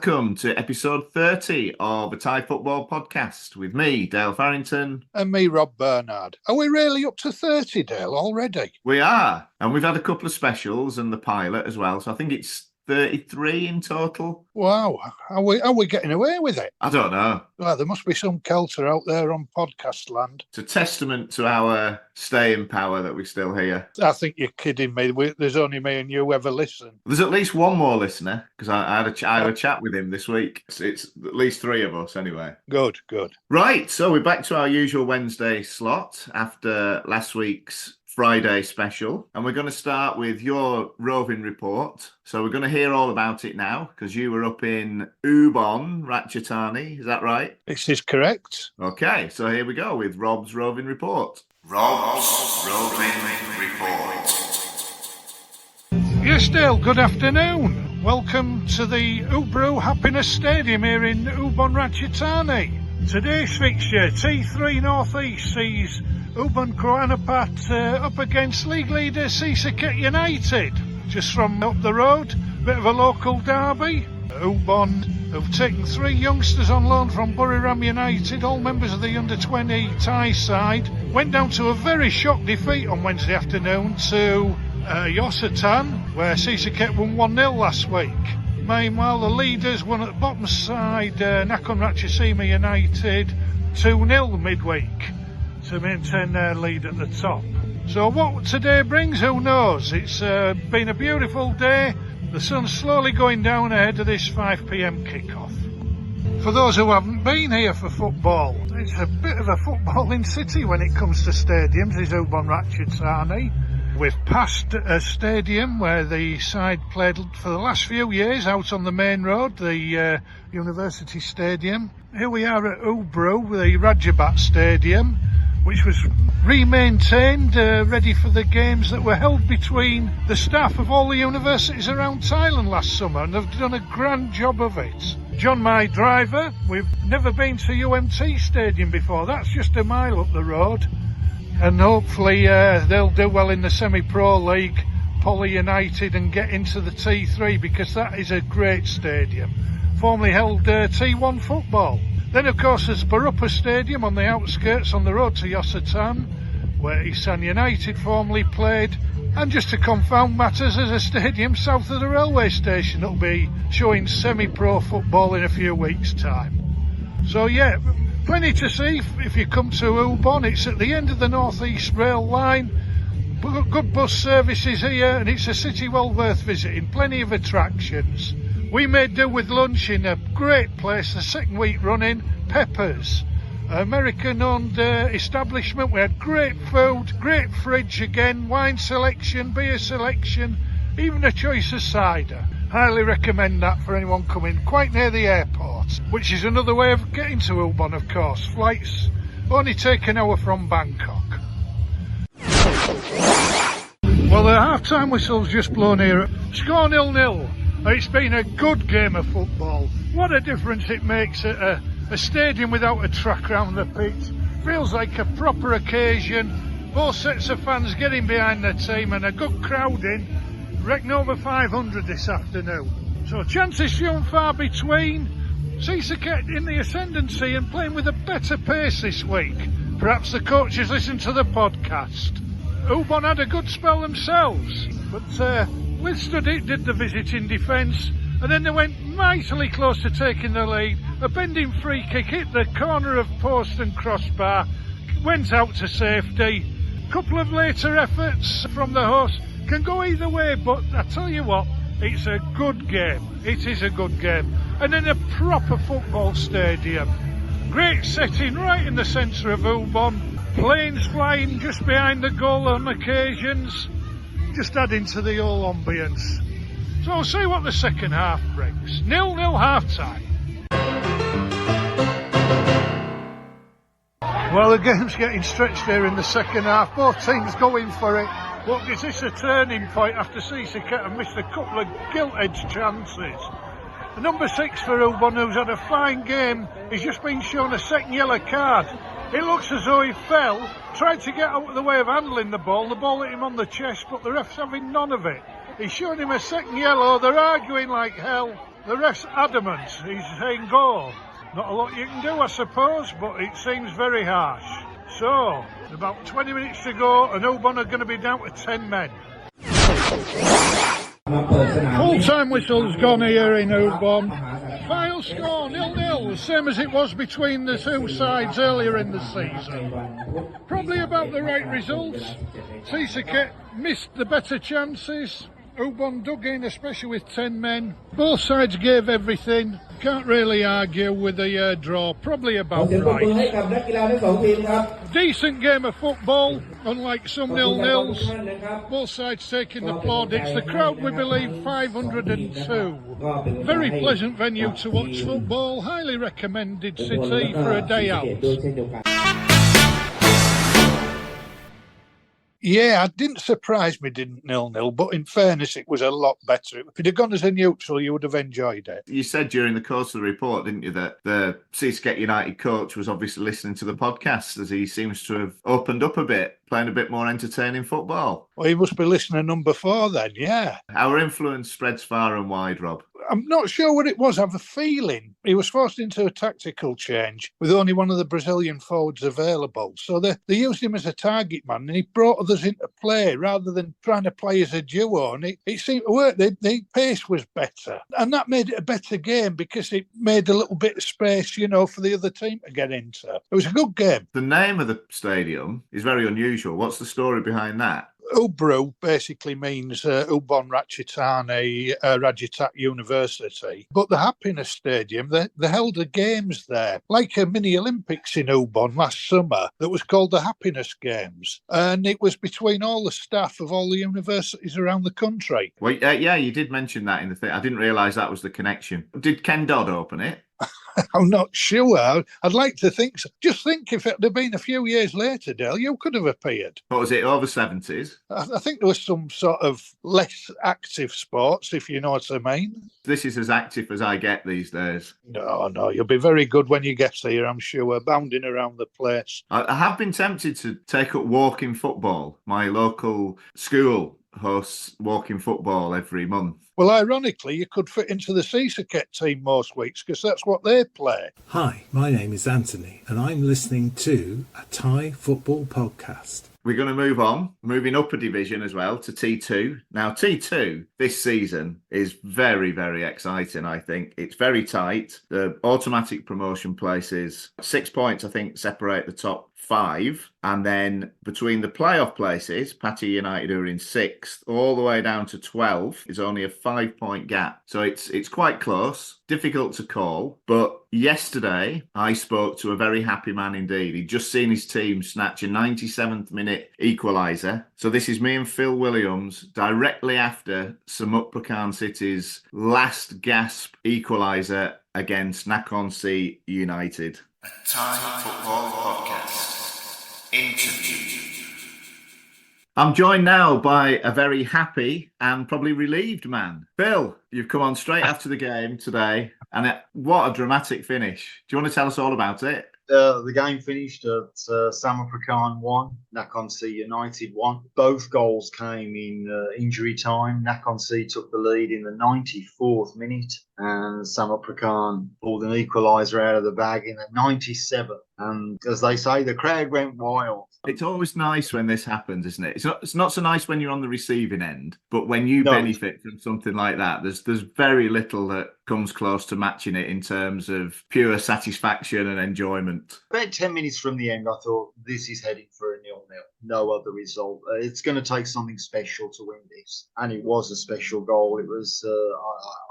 welcome to episode 30 of the Thai Football Podcast with me, Dale Farrington. And me, Rob Bernard. Are we really up to 30, Dale, already? We are. And we've had a couple of specials and the pilot as well. So I think it's 33 in total. Wow. Are we getting away with it? I don't know. Well, there must be some culture out there on podcast land. It's a testament to our staying power that we're still here. I think you're kidding me. There's only me and you ever listen. There's at least one more listener, because I had a chat with him this week. It's at least three of us anyway. Good. Right, so we're back to our usual Wednesday slot after last week's Friday special, and we're going to start with your roving report. So we're going to hear all about it now, because you were up in Ubon, Ratchathani, is that right? This is correct. Okay, so here we go with Rob's roving report. Rob's roving report. Yes, Dale, good afternoon. Welcome to the Ubro Happiness Stadium here in Ubon, Ratchathani. Today's fixture, T3 North East, sees Ubon Kroanapat up against league leader Sisaket United. Just from up the road, bit of a local derby. Ubon have taken three youngsters on loan from Buriram United, all members of the under-20 Thai side. Went down to a very shock defeat on Wednesday afternoon to Yosatan, where Sisaket won 1-0 last week. Meanwhile, the leaders won at the bottom side, Nakhon Ratchasima United, 2-0 midweek to maintain their lead at the top. So what today brings, who knows? It's been a beautiful day. The sun's slowly going down ahead of this 5 p.m. kick-off. For those who haven't been here for football, it's a bit of a footballing city when it comes to stadiums, is Ubon Ratchathani. We've passed a stadium where the side played for the last few years out on the main road, the University Stadium. Here we are at Ubro, the Rajabat Stadium, which was re-maintained, ready for the games that were held between the staff of all the universities around Thailand last summer, and they've done a grand job of it. John, my driver, we've never been to UMT Stadium before. That's just a mile up the road. And hopefully they'll do well in the semi-pro league, Poly United, and get into the T3, because that is a great stadium. Formerly held T1 football. Then, of course, there's Barupa Stadium on the outskirts on the road to Yosatan, where Isan United formerly played. And just to confound matters, there's a stadium south of the railway station that'll be showing semi-pro football in a few weeks' time. So, yeah, plenty to see if you come to Ubon. It's at the end of the North East rail line. Good bus services here, and it's a city well worth visiting. Plenty of attractions. We made do with lunch in a great place, the second week running, Peppers, American-owned establishment. We had great food, great fridge again, wine selection, beer selection, even a choice of cider. Highly recommend that for anyone coming quite near the airport, which is another way of getting to Ubon, of course. Flights only take an hour from Bangkok. Well, the half-time whistle's just blown here. Score 0-0. It's been a good game of football. What a difference it makes at a stadium without a track round the pitch. Feels like a proper occasion. Both sets of fans getting behind their team, and a good crowd in. Reckon over 500 this afternoon. So chances few and far between. Sisaket in the ascendancy and playing with a better pace this week. Perhaps the coaches listened to the podcast. Ubon had a good spell themselves, but withstood it, did the visiting defence, and then they went mightily close to taking the lead. A bending free kick hit the corner of post and crossbar, went out to safety. Couple of later efforts from the host can go either way, but I tell you what, it's a good game. It is a good game, and in a proper football stadium. Great setting right in the centre of Ubon. Planes flying just behind the goal on occasions, just adding to the whole ambience. So we'll see what the second half brings. 0-0 half-time. Well, the game's getting stretched here in the second half. Both teams going for it. But is this a turning point after Sisaket have missed a couple of gilt-edged chances? The number 6 for Ubon, who's had a fine game, he's just been shown a second yellow card. It looks as though he fell, tried to get out of the way of handling the ball hit him on the chest, but the ref's having none of it. He's shown him a second yellow, they're arguing like hell. The ref's adamant. He's saying goal. Not a lot you can do, I suppose, but it seems very harsh. So, about 20 minutes to go, and Ubon are going to be down to 10 men. Full-time whistle's gone here in Ubon. Final score 0-0, the same as it was between the two sides earlier in the season. Probably about the right results. Seasicket missed the better chances. Ubon dug in, especially with 10 men. Both sides gave everything. Can't really argue with the draw. Probably about right. Decent game of football, unlike some 0-0s. Both sides taking the plaudits. The crowd, we believe, 502. Very pleasant venue to watch football. Highly recommended city for a day out. Yeah, it didn't surprise me, didn't 0-0, but in fairness, it was a lot better. If it had gone as a neutral, you would have enjoyed it. You said during the course of the report, didn't you, that the Seascape United coach was obviously listening to the podcast, as he seems to have opened up a bit, playing a bit more entertaining football. Well, he must be listener number 4 then, yeah. Our influence spreads far and wide, Rob. I'm not sure what it was. I have a feeling he was forced into a tactical change with only one of the Brazilian forwards available. So they used him as a target man, and he brought others into play rather than trying to play as a duo. And it seemed to work. The pace was better. And that made it a better game because it made a little bit of space, for the other team to get into. It was a good game. The name of the stadium is very unusual. What's the story behind that? Ubro basically means Ubon Ratchathani Rajat University. But the Happiness Stadium, they held the games there, like a mini Olympics in Ubon last summer that was called the Happiness Games. And it was between all the staff of all the universities around the country. Well, yeah, you did mention that in the thing. I didn't realise that was the connection. Did Ken Dodd open it? I'm not sure. I'd like to think so. Just think if it had been a few years later, Dale, you could have appeared. What was it, over 70s? I think there was some sort of less active sports, if you know what I mean. This is as active as I get these days. No, you'll be very good when you get here, I'm sure, bounding around the place. I have been tempted to take up walking football. My local school hosts walking football every month. Well, ironically, you could fit into the Seasicket team most weeks because that's what they play. Hi, my name is Anthony and I'm listening to a Thai football podcast. We're going to move on, moving up a division as well to T2. Now, T2 this season is very, very exciting, I think. It's very tight. The automatic promotion places, 6 points, I think, separate the top 5. And then between the playoff places, Patty United, who are in 6th, all the way down to 12, is only a 5-point gap. So it's quite close, difficult to call. But yesterday, I spoke to a very happy man indeed. He'd just seen his team snatch a 97th minute equaliser. So this is me and Phil Williams directly after Samut Prakan City's last gasp equaliser against Nakhon Si United. A Thai football podcast. Interview. I'm joined now by a very happy and probably relieved man. Phil, you've come on straight after the game today, and what a dramatic finish. Do you want to tell us all about it? The game finished at Samut Prakan 1, Nakhon Si United 1. Both goals came in injury time. Nakhon Si took the lead in the 94th minute, and Samut Prakan pulled an equaliser out of the bag in the 97th. And as they say, the crowd went wild. It's always nice when this happens, isn't it? It's not so nice when you're on the receiving end, but when you benefit from something like that, there's very little that comes close to matching it in terms of pure satisfaction and enjoyment. About 10 minutes from the end, I thought, this is heading for a 0-0. No other result. It's going to take something special to win this. And it was a special goal. It was,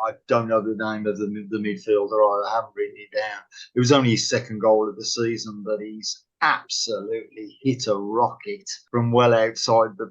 I don't know the name of the midfielder. I haven't written it down. It was only his second goal of the season, but he's absolutely hit a rocket from well outside the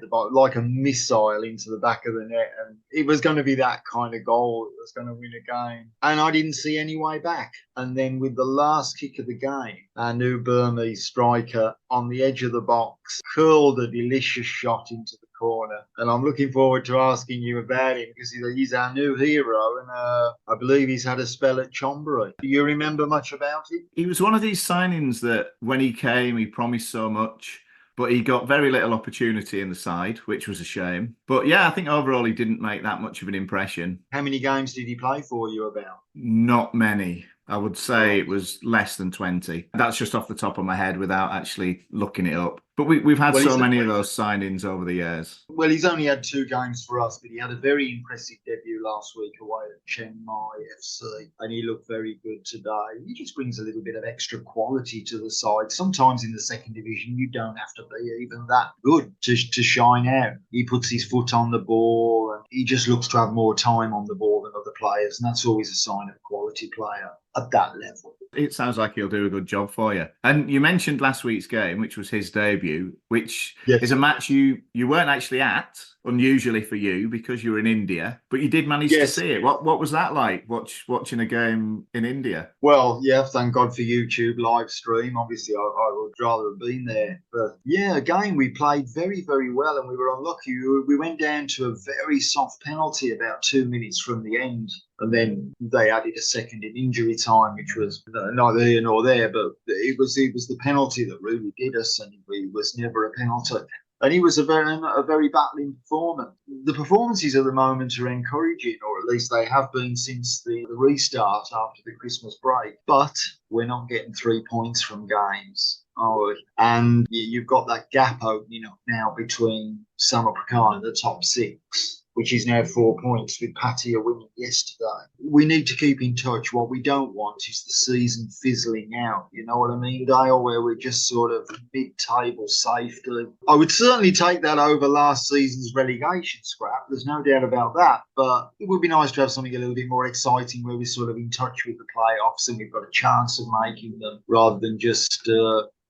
box, like a missile into the back of the net. And it was going to be that kind of goal that was going to win a game. And I didn't see any way back. And then with the last kick of the game, our new Burmese striker on the edge of the box curled a delicious shot into the corner. And I'm looking forward to asking you about him because he's our new hero, and I believe he's had a spell at Chonburi. Do you remember much about him? He was one of these signings that when he came, he promised so much, but he got very little opportunity in the side, which was a shame. But yeah, I think overall he didn't make that much of an impression. How many games did he play for you about? Not many. I would say Right. it was less than 20. That's just off the top of my head without actually looking it up. But we've had Well, so he's- many of those signings over the years. Well, he's only had 2 games for us, but he had a very impressive debut last week away at Chiang Mai FC, and he looked very good today. He just brings a little bit of extra quality to the side. Sometimes in the second division, you don't have to be even that good to shine out. He puts his foot on the ball, and he just looks to have more time on the ball than other players, and that's always a sign of a quality player at that level. It sounds like he'll do a good job for you. And you mentioned last week's game, which was his debut, which Yes. is a match you weren't actually at, unusually for you because you were in India, but you did manage to Yes. see it. What was that like, watching a game in India? Well, yeah, thank God for YouTube live stream. Obviously, I would rather have been there. But yeah, again, we played very, very well and we were unlucky. We went down to a very soft penalty about 2 minutes from the end. And then they added a second in injury time, which was neither here nor there. But it was the penalty that really did us, and it was never a penalty. And he was a very battling performer. The performances at the moment are encouraging, or at least they have been since the restart after the Christmas break. But we're not getting 3 points from games. Oh, and you've got that gap opening up now between Samarkand and the top 6, which is now 4 points with Pattaya winning yesterday. We need to keep in touch. What we don't want is the season fizzling out. You know what I mean, Dale? Where we're just sort of mid-table safely. I would certainly take that over last season's relegation scrap. There's no doubt about that. But it would be nice to have something a little bit more exciting where we're sort of in touch with the playoffs and we've got a chance of making them rather than just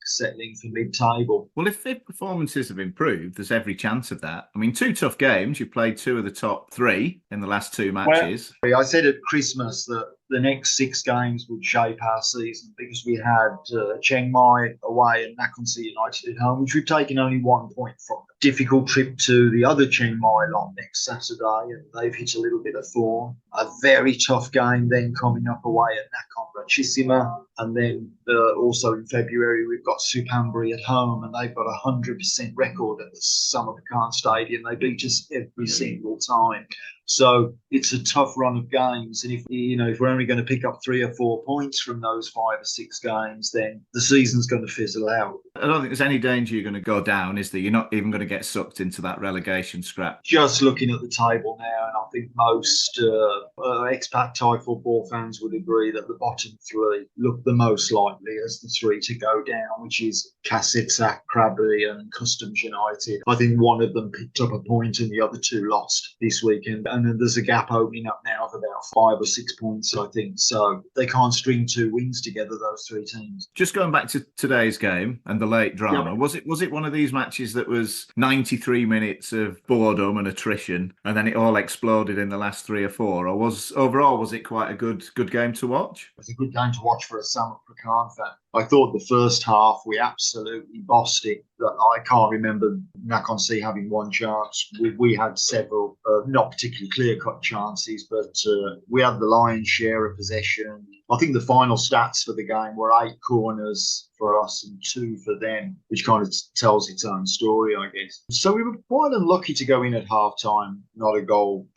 settling for mid-table. Well, if performances have improved, there's every chance of that. I mean, 2 tough games. You played 2 of the top 3 in the last 2 matches. Well, I said at Christmas that the next 6 games would shape our season because we had Chiang Mai away and Nakhon United at home, which we've taken only 1 point from. Difficult trip to the other Chiang Mai lot next Saturday, and they've hit a little bit of form. A very tough game then coming up away at Nakhon Ratchasima, and then also in February we've got Suphanburi at home, and they've got a 100% record at the Samarkand Stadium. They beat us every single time. So it's a tough run of games, and if we're only going to pick up 3 or 4 points from those 5 or 6 games, then the season's going to fizzle out. I don't think there's any danger you're going to go down, is there? You're not even going to get sucked into that relegation scrap. Just looking at the table now, and I think most expat Thai football fans would agree that the bottom 3 look the most likely as the 3 to go down, which is Kasitsak, Krabi and Customs United. I think one of them picked up a point and the other 2 lost this weekend. And then there's a gap opening up now of about 5 or 6 points, I think. So they can't string 2 wins together, those 3 teams. Just going back to today's game and the late drama, Yep. was it one of these matches that was 93 minutes of boredom and attrition, and then it all exploded in the last 3 or 4? Or was it quite a good game to watch? It was a good game to watch for a Samarkand fan. I thought the first half we absolutely bossed it. I can't remember Nakhon Si having 1 chance. We had several, not particularly clear-cut chances, but we had the lion's share of possession. I think the final stats for the game were 8 corners for us and 2 for them, which kind of tells its own story, I guess. So we were quite unlucky to go in at half-time, not a goal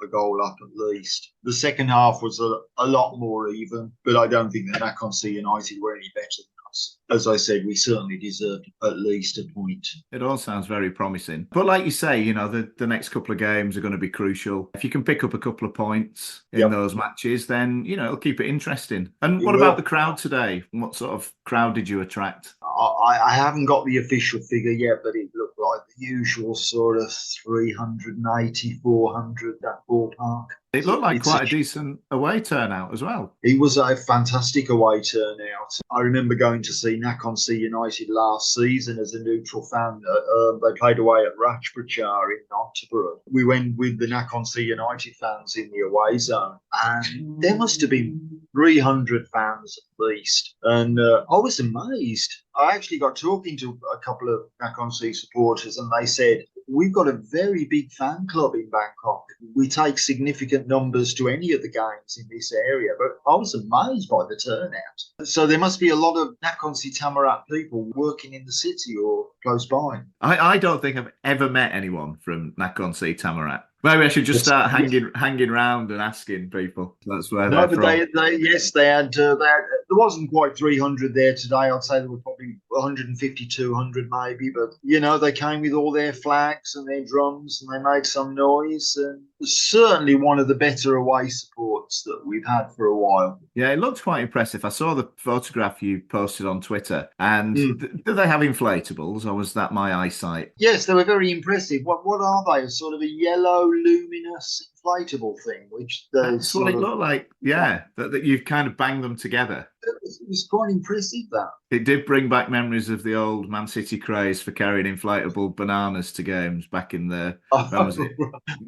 up at least. The second half was a lot more even, but I don't think that Nakhon Si United were any better than us. As I said, we certainly deserved at least a point. It all sounds very promising. But like you say, the next couple of games are going to be crucial. If you can pick up a couple of points in those matches, then, it'll keep it interesting. And what about the crowd today? What sort of crowd did you attract? I haven't got the official figure yet, but it looked like the usual sort of 380, 400, that ballpark. It looked like quite a decent away turnout as well. It was a fantastic away turnout. I remember going to see Nakhon Si United last season as a neutral fan. They played away at Rajprachar in Nonthaburi. We went with the Nakhon Si United fans in the away zone, and there must have been 300 fans at least. And I was amazed. I actually got talking to a couple of Nakhon Si supporters, and they said we've got a very big fan club in Bangkok. We take significant numbers to any of the games in this area, but I was amazed by the turnout. So there must be a lot of Nakhon Si Thammarat people working in the city or close by. I don't think I've ever met anyone from Nakhon Si Thammarat. Maybe I should just start hanging around and asking people. That's where they're from. They had. There wasn't quite 300 there today. I'd say there were probably 150, 200 maybe. But they came with all their flags and their drums, and they made some noise. And it was certainly one of the better away supports that we've had for a while. Yeah, it looked quite impressive. I saw the photograph you posted on Twitter. And do they have inflatables, or was that my eyesight? Yes, they were very impressive. What are they? Sort of a yellow, luminous inflatable thing, which that's what it looked like. Yeah, that you've kind of banged them together. It was quite impressive, that. It did bring back memories of the old Man City craze for carrying inflatable bananas to games back in the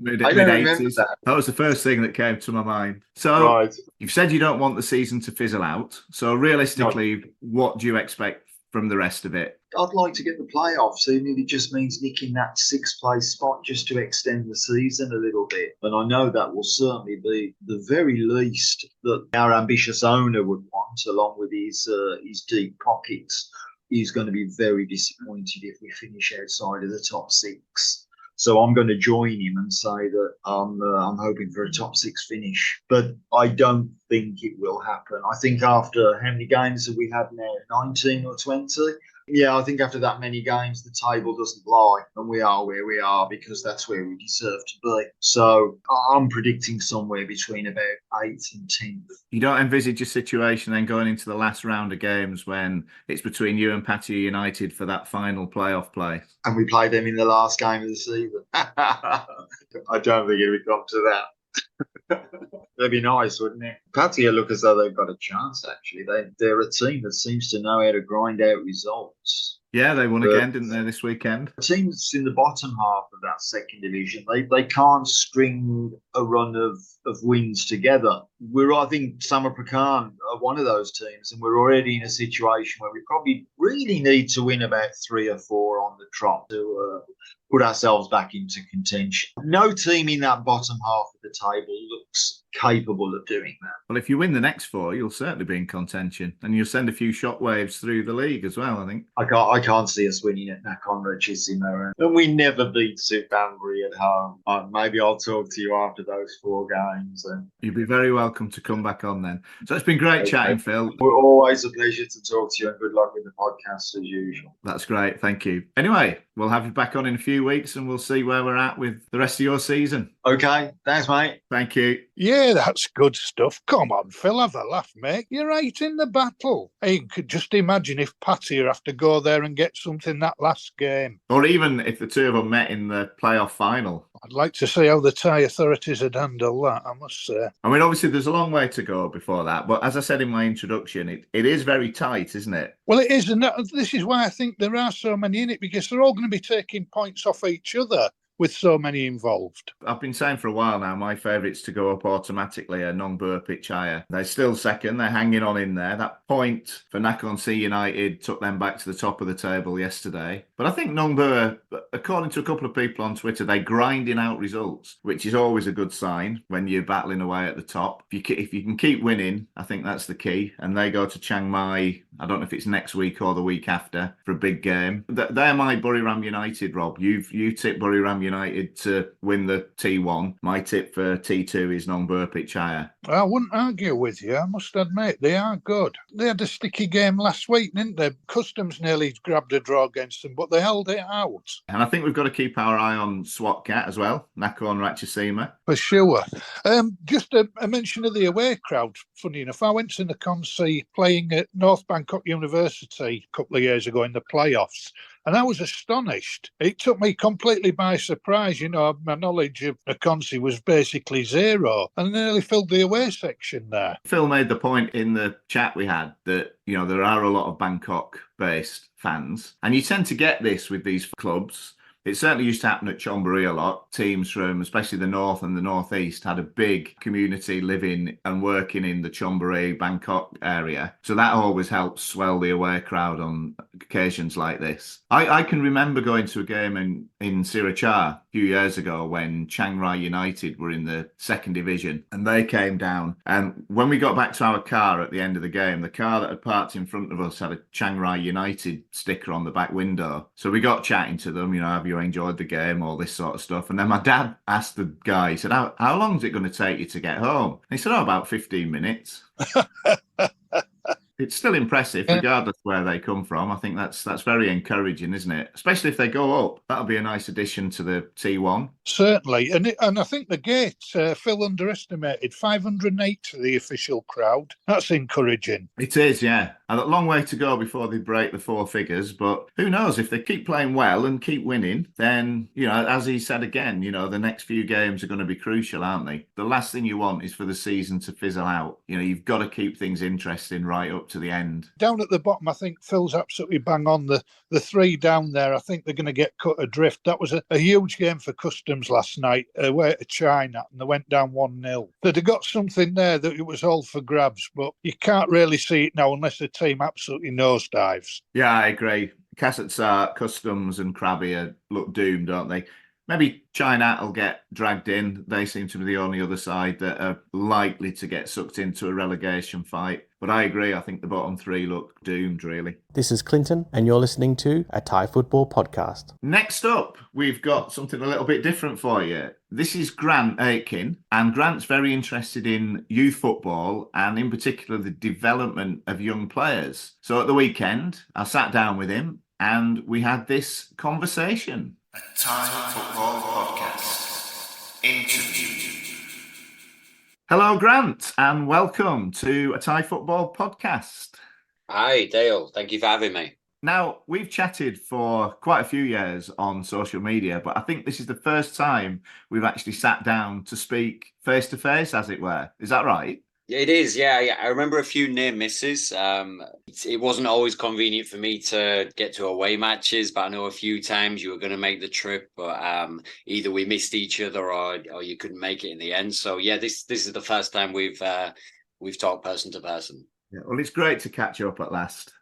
mid-80s. That was the first thing that came to my mind. So You've said you don't want the season to fizzle out. So realistically, what do you expect from the rest of it? I'd like to get the playoffs, even if it just means nicking that sixth place spot just to extend the season a little bit. And I know that will certainly be the very least that our ambitious owner would want, along with his deep pockets. He's going to be very disappointed if we finish outside of the top six. So I'm going to join him and say that I'm hoping for a top six finish. But I don't think it will happen. I think after how many games have we had now? 19 or 20? Yeah, I think after that many games, the table doesn't lie, and we are where we are because that's where we deserve to be. So I'm predicting somewhere between about 8th and 10th. You don't envisage a situation then going into the last round of games when it's between you and Pattaya United for that final playoff play? And we play them in the last game of the season. I don't think it would come to that. That'd be nice, wouldn't it? Pattaya look as though they've got a chance, actually. They're a team that seems to know how to grind out results. Yeah, they won again, didn't they, this weekend? Teams in the bottom half of that second division, they can't string a run of wins together. I think Samar Prakan are one of those teams, and we're already in a situation where we probably really need to win about 3 or 4 on the trot to put ourselves back into contention. No team in that bottom half of the table looks capable of doing that. Well, if you win the next 4, you'll certainly be in contention, and you'll send a few shockwaves through the league as well, I think. I can't see us winning at Nakhon Ratchasima, and we never beat Suphanburi at home. Maybe I'll talk to you after those 4 games. And you'll be very welcome to come back on then. So it's been great chatting, Phil. We're always a pleasure to talk to you, and good luck with the podcast as usual. That's great, thank you. Anyway, we'll have you back on in a few weeks, and we'll see where we're at with the rest of your season. Okay, thanks, mate. Thank you. Yeah, that's good stuff. Come on, Phil, have a laugh, mate. You're right in the battle. You could just imagine if Patty have to go there and get something that last game. Or even if the two of them met in the playoff final. I'd like to see how the Thai authorities would handle that, I must say. I mean, obviously, there's a long way to go before that. But as I said in my introduction, it is very tight, isn't it? Well, it is. And this is why I think there are so many in it, because they're all going to be taking points off each other with so many involved. I've been saying for a while now, my favourites to go up automatically are Nongbur Pichaya. They're still second. They're hanging on in there. That point for Nakhon Si United took them back to the top of the table yesterday. But I think Nongbur, according to a couple of people on Twitter, they're grinding out results, which is always a good sign when you're battling away at the top. If you can keep winning, I think that's the key. And they go to Chiang Mai, I don't know if it's next week or the week after, for a big game. They're my Buriram United, Rob. You tipped Buriram United to win the T1. My tip for T2 is Nongbur Pichaya. I wouldn't argue with you, I must admit. They are good. They had a sticky game last week, didn't they? Customs nearly grabbed a draw against them, but they held it out. And I think we've got to keep our eye on SWAT-CAT as well, Nakhon Ratchasima. For sure. Just a mention of the away crowd, funny enough. I went to Nakhon Si playing at North Bangkok University a couple of years ago in the playoffs. And I was astonished. It took me completely by surprise. My knowledge of Nakhon Si was basically zero, and nearly filled the away section there. Phil made the point in the chat we had that, there are a lot of Bangkok-based fans. And you tend to get this with these clubs. It certainly used to happen at Chonburi a lot. Teams from especially the north and the northeast had a big community living and working in the Chonburi, Bangkok area. So that always helps swell the away crowd on occasions like this. I can remember going to a game in Sriracha a few years ago when Chiang Rai United were in the second division and they came down. And when we got back to our car at the end of the game, the car that had parked in front of us had a Chiang Rai United sticker on the back window. So we got chatting to them, have you enjoyed the game, all this sort of stuff. And then my dad asked the guy, he said, how long is it going to take you to get home? And he said, about 15 minutes. It's still impressive, regardless where they come from. I think that's very encouraging, isn't it? Especially if they go up. That'll be a nice addition to the T1. Certainly. And I think the gate, Phil underestimated, 508 to the official crowd. That's encouraging. It is, yeah. And a long way to go before they break the four figures. But who knows, if they keep playing well and keep winning, then, as he said again, the next few games are going to be crucial, aren't they? The last thing you want is for the season to fizzle out. You've got to keep things interesting right up to the end. Down at the bottom, I think Phil's absolutely bang on. The three down there, I think they're going to get cut adrift. That was a huge game for Customs last night, away to China, and they went down 1-0. They'd have got something there that it was all for grabs, but you can't really see it now unless the team absolutely nosedives. Yeah, I agree. Kazakhstan, Customs and Krabi look doomed, don't they? Maybe China will get dragged in. They seem to be the only other side that are likely to get sucked into a relegation fight. But I agree. I think the bottom three look doomed, really. This is Clinton, and you're listening to a Thai Football Podcast. Next up, we've got something a little bit different for you. This is Grant Aitken, and Grant's very interested in youth football and in particular the development of young players. So at the weekend, I sat down with him and we had this conversation. A Thai Football Podcast interview. Hello, Grant, and welcome to a Thai Football Podcast. Hi, Dale. Thank you for having me. Now, we've chatted for quite a few years on social media, but I think this is the first time we've actually sat down to speak face to face, as it were. Is that right? It is, yeah. I remember a few near misses. It wasn't always convenient for me to get to away matches, but I know a few times you were going to make the trip, but either we missed each other or you couldn't make it in the end. So yeah, this is the first time we've talked person to person. Yeah, well, it's great to catch up at last.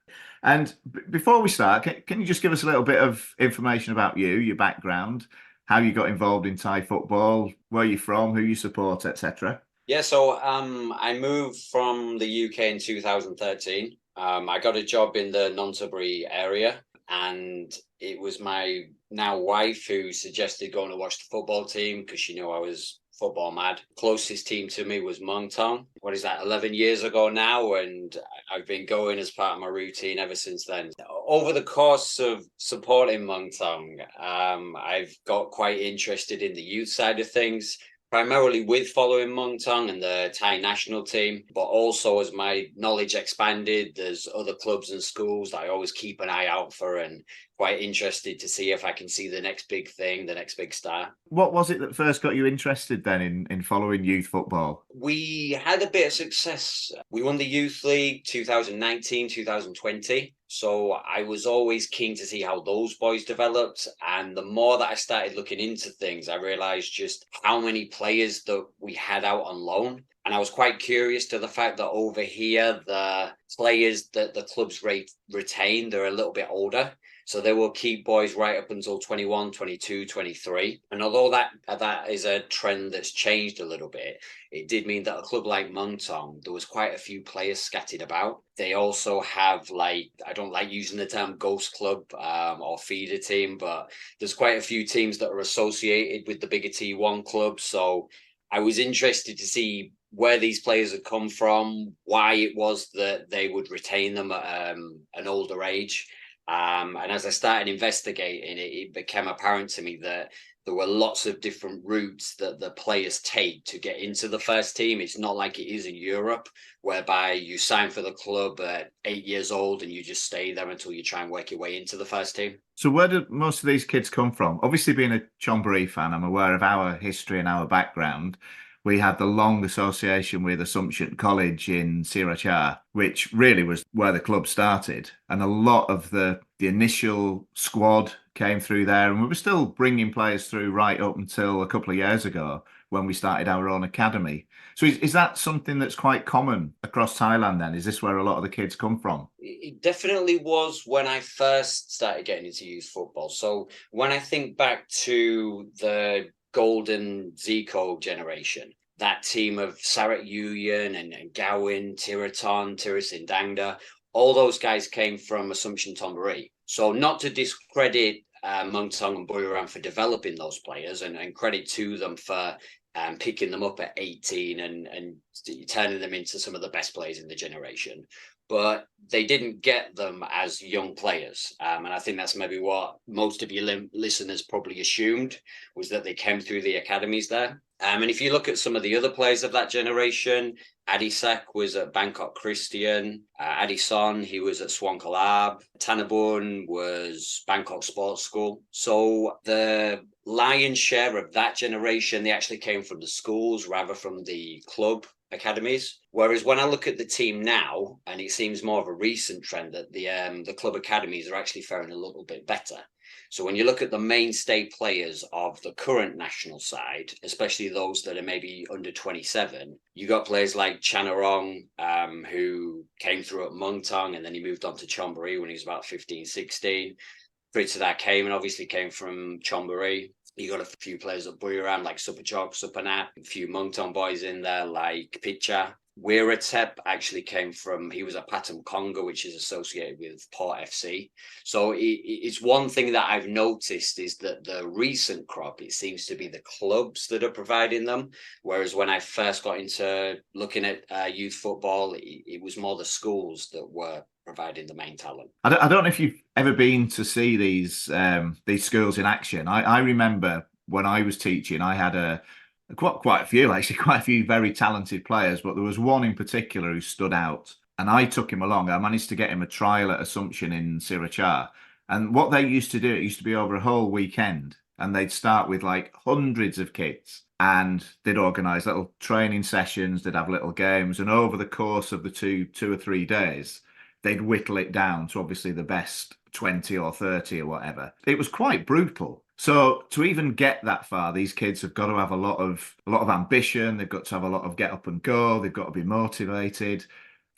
And before we start, can you just give us a little bit of information about you, your background, how you got involved in Thai football, where you're from, who you support, etc.? Yeah, so I moved from the UK in 2013. I got a job in the Nonthaburi area, and it was my now wife who suggested going to watch the football team because she knew I was football mad. Closest team to me was Muangthong. What is that, 11 years ago now? And I've been going as part of my routine ever since then. Over the course of supporting Muangthong, I've got quite interested in the youth side of things, primarily with following Muangthong and the Thai national team, but also as my knowledge expanded, there's other clubs and schools that I always keep an eye out for and quite interested to see if I can see the next big thing, the next big star. What was it that first got you interested then in following youth football? We had a bit of success. We won the Youth League 2019, 2020. So I was always keen to see how those boys developed. And the more that I started looking into things, I realized just how many players that we had out on loan. And I was quite curious to the fact that over here, the players that the clubs retain, they're a little bit older. So they will keep boys right up until 21, 22, 23. And although that is a trend that's changed a little bit, it did mean that a club like Muangthong, there was quite a few players scattered about. They also have, I don't like using the term ghost club or feeder team, but there's quite a few teams that are associated with the bigger T1 clubs. So I was interested to see where these players had come from, why it was that they would retain them at an older age. And as I started investigating it became apparent to me that there were lots of different routes that the players take to get into the first team. It's not like it is in Europe, whereby you sign for the club at 8 years old and you just stay there until you try and work your way into the first team. So where did most of these kids come from? Obviously, being a Chonburi fan, I'm aware of our history and our background. We had the long association with Assumption College in Sriracha, which really was where the club started. And a lot of the initial squad came through there, and we were still bringing players through right up until a couple of years ago when we started our own academy. So is that something that's quite common across Thailand then? Is this where a lot of the kids come from? It definitely was when I first started getting into youth football. So when I think back to the golden Zico generation, that team of Sarat Yuyan and Gowan, Tiraton, Tirisin Dangda, all those guys came from Assumption Thonburi. So not to discredit Muangthong and Buriram for developing those players, and credit to them for picking them up at 18 and turning them into some of the best players in the generation. But they didn't get them as young players. And I think that's maybe what most of your listeners probably assumed, was that they came through the academies there. And if you look at some of the other players of that generation, Adisak was at Bangkok Christian, Addison, he was at Swan Collab, Tanabun was Bangkok Sports School. So the lion's share of that generation, they actually came from the schools rather from the club academies. Whereas when I look at the team now, and it seems more of a recent trend, that the club academies are actually faring a little bit better. So when you look at the mainstay players of the current national side, especially those that are maybe under 27, you got players like Chanarong, who came through at Muangthong, and then he moved on to Chonburi when he was about 15, 16. Prithadat came and obviously came from Chonburi. You got a few players at Buriram like Supachok, Supanat, a few Muangthong boys in there like Picha. Wiratep actually came from, he was at Pathum Konga, which is associated with Port FC. So it's one thing that I've noticed is that the recent crop, it seems to be the clubs that are providing them. Whereas when I first got into looking at youth football, it was more the schools that were providing the main talent. I don't know if you've ever been to see these schools in action. I remember when I was teaching, I had quite a few very talented players, but there was one in particular who stood out, and I took him along. I managed to get him a trial at Assumption in Sirachar, and what they used to do, it used to be over a whole weekend, and they'd start with like hundreds of kids, and they'd organise little training sessions, they'd have little games, and over the course of the two or 3 days, they'd whittle it down to obviously the best 20 or 30 or whatever. It was quite brutal. So to even get that far, these kids have got to have a lot of ambition. They've got to have a lot of get up and go. They've got to be motivated.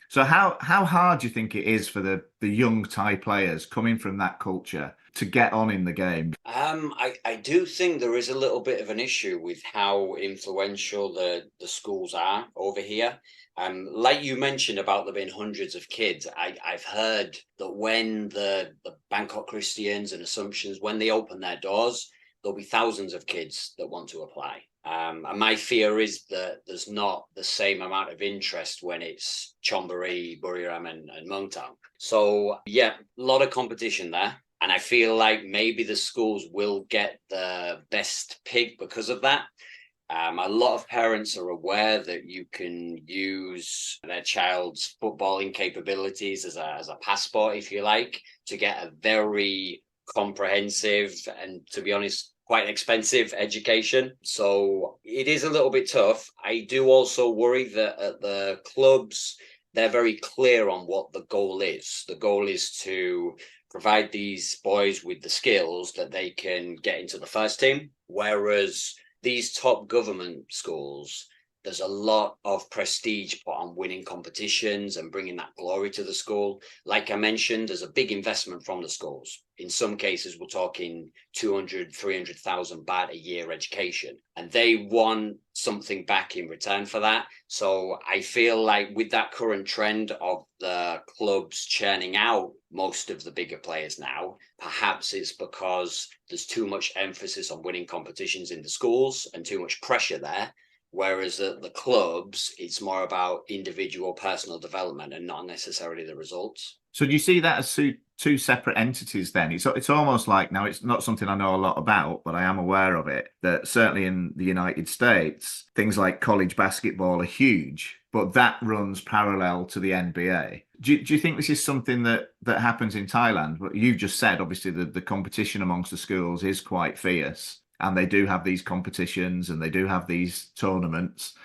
So how hard do you think it is for the young Thai players coming from that culture to get on in the game? I do think there is a little bit of an issue with how influential the schools are over here. Like you mentioned about there being hundreds of kids, I've heard that when the Bangkok Christians and Assumptions, when they open their doors, there'll be thousands of kids that want to apply. And my fear is that there's not the same amount of interest when it's Chonburi, Buriram and Muangthong. So yeah, a lot of competition there. And I feel like maybe the schools will get the best pick because of that. A lot of parents are aware that you can use their child's footballing capabilities as a passport, if you like, to get a very comprehensive and, to be honest, quite expensive education. So it is a little bit tough. I do also worry that at the clubs, they're very clear on what the goal is. The goal is to provide these boys with the skills that they can get into the first team, whereas these top government schools, there's a lot of prestige put on winning competitions and bringing that glory to the school. Like I mentioned, there's a big investment from the schools. In some cases, we're talking 200, 300,000 baht a year education, and they want something back in return for that. So I feel like with that current trend of the clubs churning out most of the bigger players now, perhaps it's because there's too much emphasis on winning competitions in the schools and too much pressure there. Whereas at the clubs, it's more about individual personal development and not necessarily the results. So do you see that as two separate entities then? It's almost like, now it's not something I know a lot about, but I am aware of it, that certainly in the United States, things like college basketball are huge, but that runs parallel to the NBA. Do you think this is something that happens in Thailand? But you've just said, obviously, the competition amongst the schools is quite fierce. And they do have these competitions and they do have these tournaments.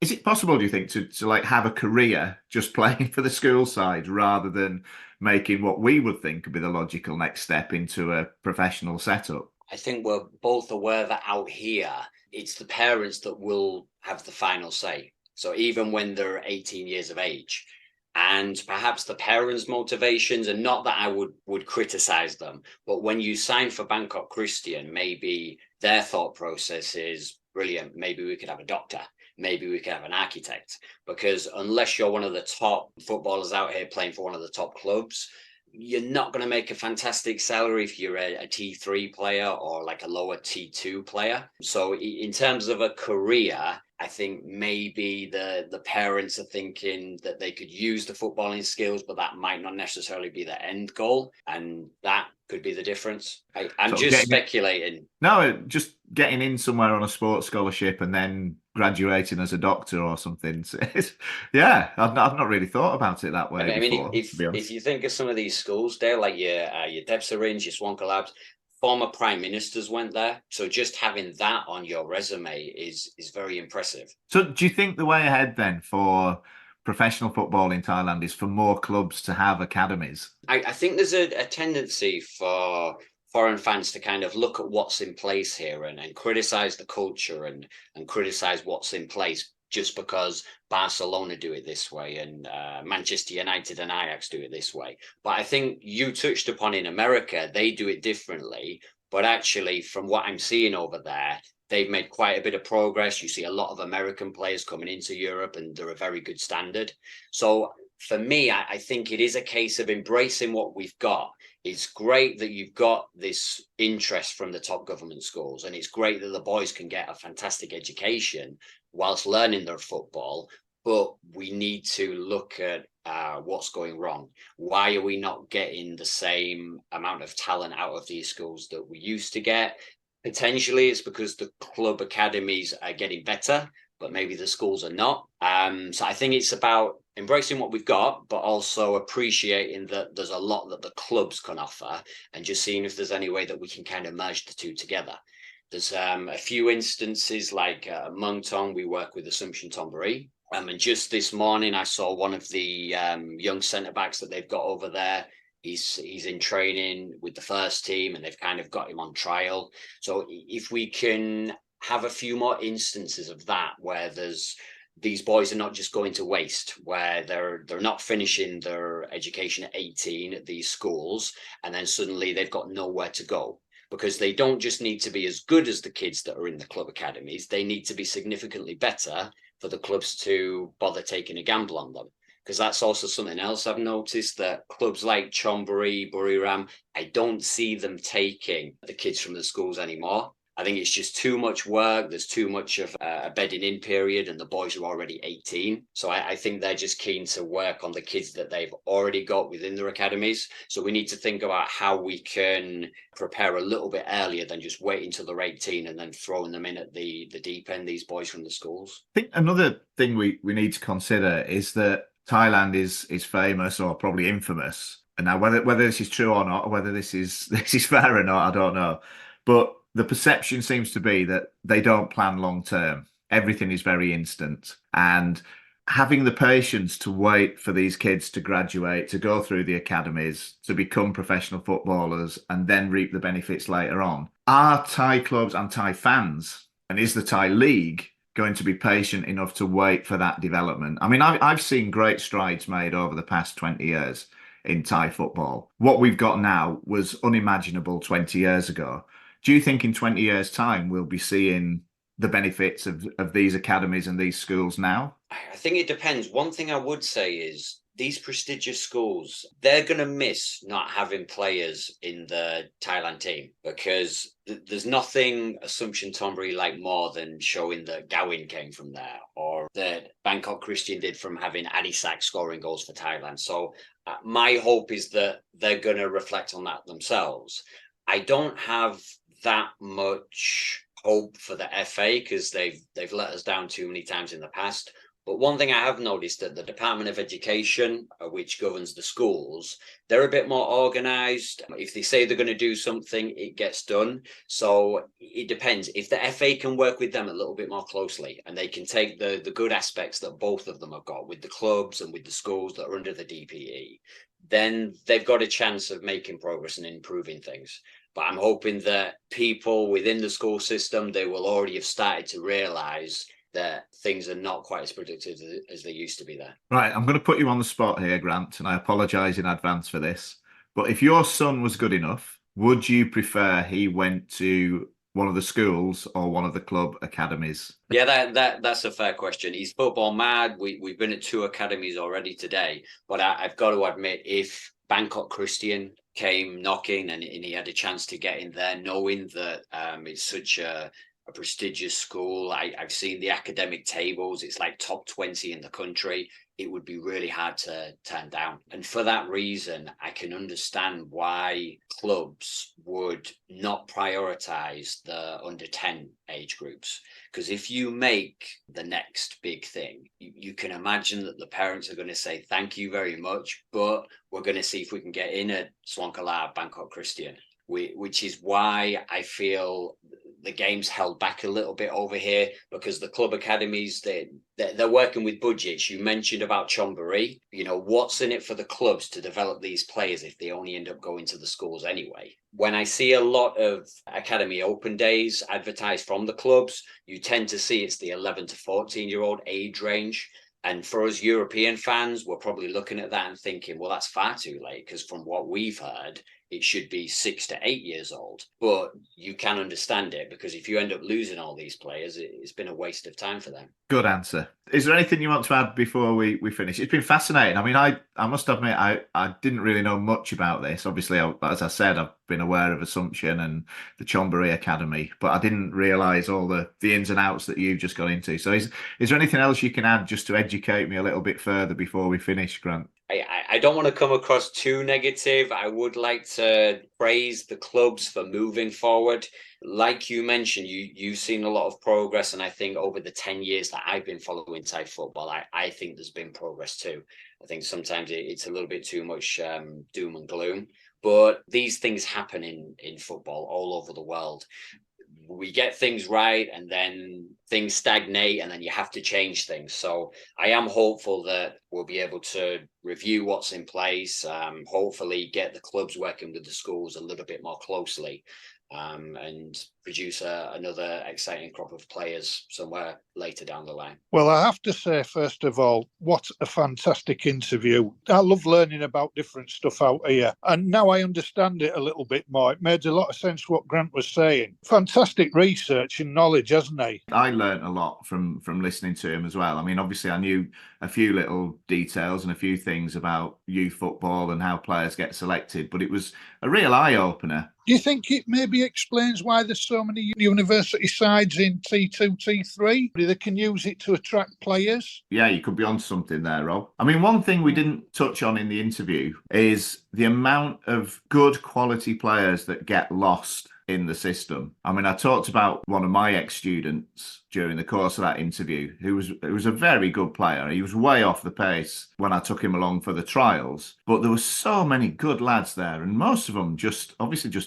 Is it possible, do you think, to like have a career just playing for the school side rather than making what we would think would be the logical next step into a professional setup? I think we're both aware that out here, it's the parents that will have the final say. So even when they're 18 years of age, and perhaps the parents' motivations, and not that I would criticize them, but when you sign for Bangkok Christian, maybe their thought process is brilliant. Maybe we could have a doctor. Maybe we could have an architect, because unless you're one of the top footballers out here playing for one of the top clubs, you're not going to make a fantastic salary if you're a T3 player or like a lower T2 player. So in terms of a career, I think maybe the parents are thinking that they could use the footballing skills, but that might not necessarily be the end goal. And that could be the difference. I'm Sort of just speculating. No, just getting in somewhere on a sports scholarship and then graduating as a doctor or something. Yeah, I've not really thought about it that way I mean, before, to be if honest. you think of some of these schools, they're like your Debsarins, your Swanka Labs, former prime ministers went there. So just having that on your resume is very impressive. So do you think the way ahead then for professional football in Thailand is for more clubs to have academies? I think there's a tendency for foreign fans to kind of look at what's in place here and criticize the culture and criticize what's in place just because Barcelona do it this way and Manchester United and Ajax do it this way. But I think you touched upon in America, they do it differently. But actually, from what I'm seeing over there, they've made quite a bit of progress. You see a lot of American players coming into Europe and they're a very good standard. So for me, I think it is a case of embracing what we've got. It's great that you've got this interest from the top government schools, and it's great that the boys can get a fantastic education whilst learning their football. But we need to look at what's going wrong. Why are we not getting the same amount of talent out of these schools that we used to get? Potentially it's because the club academies are getting better, but maybe the schools are not. So I think it's about embracing what we've got, but also appreciating that there's a lot that the clubs can offer and just seeing if there's any way that we can kind of merge the two together. There's a few instances like Mung Tong, we work with Assumption Tombury. And just this morning, I saw one of the young centre-backs that they've got over there. He's in training with the first team and they've kind of got him on trial. So if we can have a few more instances of that where these boys are not just going to waste, where they're not finishing their education at 18 at these schools and then suddenly they've got nowhere to go, because they don't just need to be as good as the kids that are in the club academies, they need to be significantly better for the clubs to bother taking a gamble on them. Because that's also something else I've noticed, that clubs like Chonburi, Buriram, I don't see them taking the kids from the schools anymore. I think it's just too much work. There's too much of a bedding in period and the boys are already 18. So I think they're just keen to work on the kids that they've already got within their academies. So we need to think about how we can prepare a little bit earlier than just waiting until they're 18 and then throwing them in at the deep end, these boys from the schools. I think another thing we need to consider is that Thailand is famous, or probably infamous. And now whether this is true or not, or whether this is fair or not, I don't know. But the perception seems to be that they don't plan long term. Everything is very instant. And having the patience to wait for these kids to graduate, to go through the academies, to become professional footballers, and then reap the benefits later on. Are Thai clubs and Thai fans, and is the Thai league going to be patient enough to wait for that development? I mean, I've seen great strides made over the past 20 years in Thai football. What we've got now was unimaginable 20 years ago. Do you think in 20 years' time we'll be seeing the benefits of these academies and these schools now? I think it depends. One thing I would say is these prestigious schools, they're going to miss not having players in the Thailand team, because there's nothing Assumption Tombury like more than showing that Gawin came from there, or that Bangkok Christian did from having Adisak scoring goals for Thailand. So my hope is that they're going to reflect on that themselves. I don't have that much hope for the FA because they've let us down too many times in the past. But one thing I have noticed that the Department of Education, which governs the schools, they're a bit more organised. If they say they're going to do something, it gets done. So it depends. If the FA can work with them a little bit more closely and they can take the good aspects that both of them have got with the clubs and with the schools that are under the DPE, then they've got a chance of making progress and improving things. But I'm hoping that people within the school system, they will already have started to realise that things are not quite as productive as they used to be there. Right, I'm going to put you on the spot here, Grant, and I apologise in advance for this. But if your son was good enough, would you prefer he went to one of the schools or one of the club academies? Yeah, that's a fair question. He's football mad. We've been at 2 academies already today, but I've got to admit, if Bangkok Christian came knocking and he had a chance to get in there, knowing that it's such a prestigious school. I've seen the academic tables. It's like top 20 in the country. It would be really hard to turn down. And for that reason, I can understand why clubs would not prioritize the under 10 age groups. Because if you make the next big thing, you can imagine that the parents are going to say, thank you very much, but we're going to see if we can get in at Swankala, Bangkok Christian, which is why I feel the game's held back a little bit over here, because the club academies, they're working with budgets. You mentioned about Chonburi. What's in it for the clubs to develop these players if they only end up going to the schools anyway? When I see a lot of academy open days advertised from the clubs, you tend to see it's the 11 to 14-year-old age range. And for us European fans, we're probably looking at that and thinking, well, that's far too late, because from what we've heard, it should be 6 to 8 years old. But you can understand it, because if you end up losing all these players, it's been a waste of time for them. Good answer. Is there anything you want to add before we finish? It's been fascinating. I mean, I must admit, I didn't really know much about this. Obviously, as I said, I've been aware of Assumption and the Chonburi Academy, but I didn't realise all the ins and outs that you've just got into. So is there anything else you can add just to educate me a little bit further before we finish, Grant? I don't want to come across too negative. I would like to praise the clubs for moving forward. Like you mentioned, you've seen a lot of progress, and I think over the 10 years that I've been following Thai football, I think there's been progress too. I think sometimes it's a little bit too much doom and gloom, but these things happen in football all over the world. We get things right and then things stagnate, and then you have to change things. So I am hopeful that we'll be able to review what's in place, hopefully get the clubs working with the schools a little bit more closely, and produce another exciting crop of players somewhere later down the line. Well, I have to say, first of all, what a fantastic interview. I love learning about different stuff out here. And now I understand it a little bit more. It made a lot of sense what Grant was saying. Fantastic research and knowledge, hasn't he? I learnt a lot from listening to him as well. I mean, obviously, I knew a few little details and a few things about youth football and how players get selected, but it was a real eye-opener. Do you think it maybe explains why there's so many university sides in T2, T3? They can use it to attract players? Yeah, you could be on something there, Rob. I mean, one thing we didn't touch on in the interview is the amount of good quality players that get lost in the system. I mean, I talked about one of my ex-students during the course of that interview who was a very good player. He was way off the pace when I took him along for the trials, but there were so many good lads there, and most of them just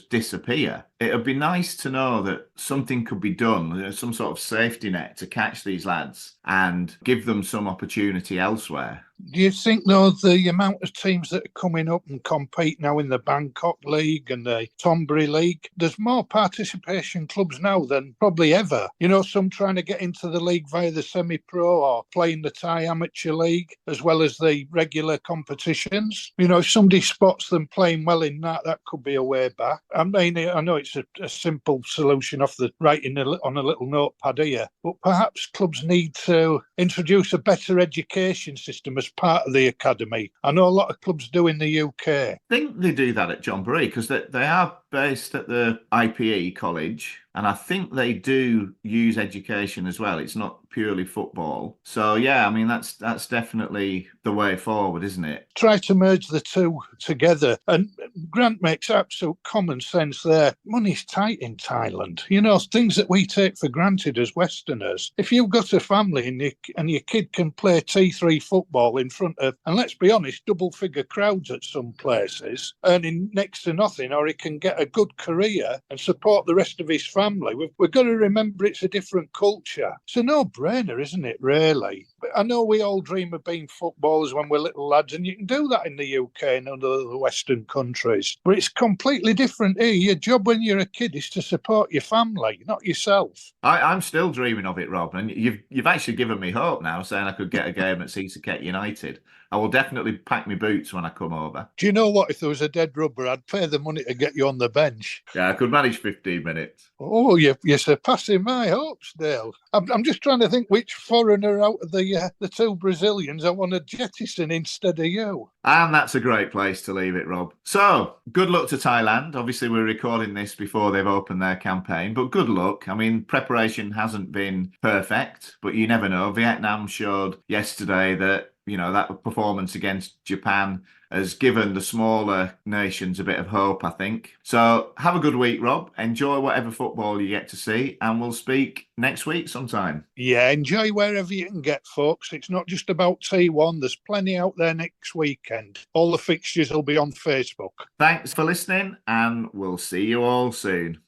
disappear. It would be nice to know that something could be done, some sort of safety net to catch these lads and give them some opportunity elsewhere. Do you think, though, the amount of teams that are coming up and compete now in the Bangkok League and the Chonburi League, there's more participation clubs now than probably ever? Some trying to get into the league via the semi-pro or playing the Thai Amateur League, as well as the regular competitions. If somebody spots them playing well in that could be a way back. I mean, I know it's a simple solution off the writing on a little notepad here, but perhaps clubs need to introduce a better education system as part of the academy. I know a lot of clubs do in the UK. I think they do that at Chonburi because they are based at the IPE college, and I think they do use education as well. It's not purely football. So yeah, I mean that's definitely the way forward, isn't it? Try to merge the two together. And Grant makes absolute common sense there. Money's tight in Thailand. You know, things that we take for granted as Westerners. If you've got a family and your kid can play T3 football in front of, and let's be honest, double-figure crowds at some places, earning next to nothing, or he can get a good career and support the rest of his family, we've got to remember it's a different culture. It's a no-brainer, isn't it, really? But I know we all dream of being footballers when we're little lads, and you can do that in the UK and other Western countries. But it's completely different here. Your job when you're a kid is to support your family, not yourself. I'm still dreaming of it, Rob, and you've actually given me hope now, saying I could get a game at Seasicket United. I will definitely pack my boots when I come over. Do you know what? If there was a dead rubber, I'd pay the money to get you on the bench. Yeah, I could manage 15 minutes. Oh, you're surpassing my hopes, Dale. I'm just trying to think which foreigner out of the two Brazilians I want to jettison instead of you. And that's a great place to leave it, Rob. So, good luck to Thailand. Obviously, we're recording this before they've opened their campaign, but good luck. I mean, preparation hasn't been perfect, but you never know. Vietnam showed yesterday that, you know, that performance against Japan has given the smaller nations a bit of hope, I think. So have a good week, Rob. Enjoy whatever football you get to see, and we'll speak next week sometime. Yeah, enjoy wherever you can get, folks. It's not just about T1. There's plenty out there next weekend. All the fixtures will be on Facebook. Thanks for listening, and we'll see you all soon.